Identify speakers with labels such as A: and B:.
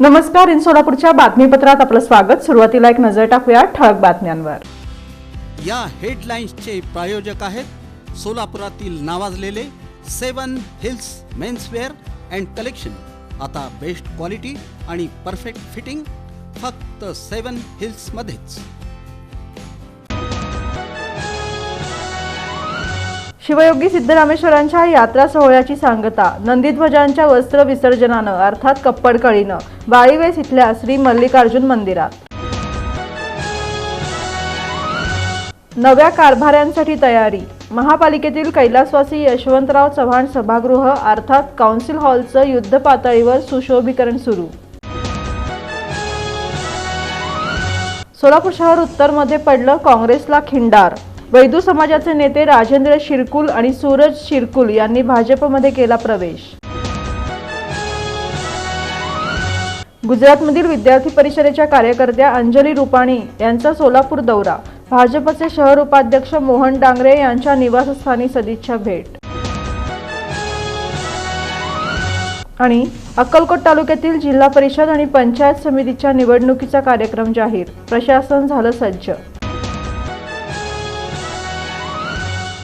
A: नमस्कार, इन सोलापूरच्या बातमीपत्रात आपलं स्वागत। सुरुवातीला एक नजर टाकूया ठळक बातम्यांवर।
B: या हेडलाईन्सचे प्रायोजक आहेत सोलापुरातील नावाजलेले 7 हिल्स मेन्सवेअर अँड कलेक्शन। आता बेस्ट क्वालिटी आणि परफेक्ट फिटिंग फक्त 7 हिल्स मध्येच।
A: शिवयोगी सिद्धरामेश्वरांच्या यात्रा सोहळ्याची सांगता नंदीध्वजांच्या वस्त्र विसर्जनानं अर्थात कप्पडकळीनं वाळीवेस इथल्या श्री मल्लिकार्जुन मंदिरात। नव्या कारभाऱ्यांसाठी तयारी। महापालिकेतील कैलासवासी यशवंतराव चव्हाण सभागृह अर्थात काउन्सिल हॉलचं युद्ध पातळीवर सुशोभीकरण सुरू। सोलापूर शहर उत्तरमध्ये पडलं काँग्रेसला खिंडार। वैदू समाजाचे नेते राजेंद्र शिरकुल आणि सूरज शिरकुल यांनी भाजपमध्ये केला प्रवेश। गुजरातमधील विद्यार्थी परिषदेच्या कार्यकर्त्या अंजली रुपाणी यांचा सोलापूर दौरा। भाजपचे शहर उपाध्यक्ष मोहन डांगरे यांच्या निवासस्थानी सदिच्छा भेट। आणि अक्कलकोट तालुक्यातील जिल्हा परिषद आणि पंचायत समितीच्या निवडणुकीचा कार्यक्रम जाहीर। प्रशासन झालं सज्ज।